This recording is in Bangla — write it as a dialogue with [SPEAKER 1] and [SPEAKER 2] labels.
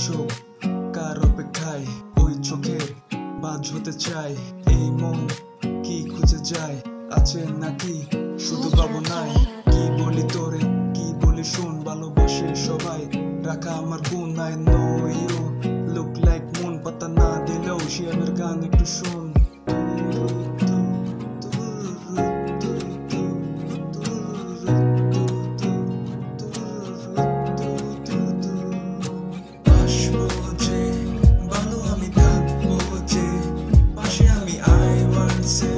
[SPEAKER 1] চোখ কার অপেক্ষায়, ওই চোখের বাজ হতে চাই। এই মন কি খুঁজে যায়, আছে নাকি শুধু ভাবনায়? কি বলি তোরে, কি বলি শোন, ভালোবাসে সবাই রাখা আমার গুণ। I know you look like moon, পাতা না দিলেও শিয়ামের গান একটু শোন। Say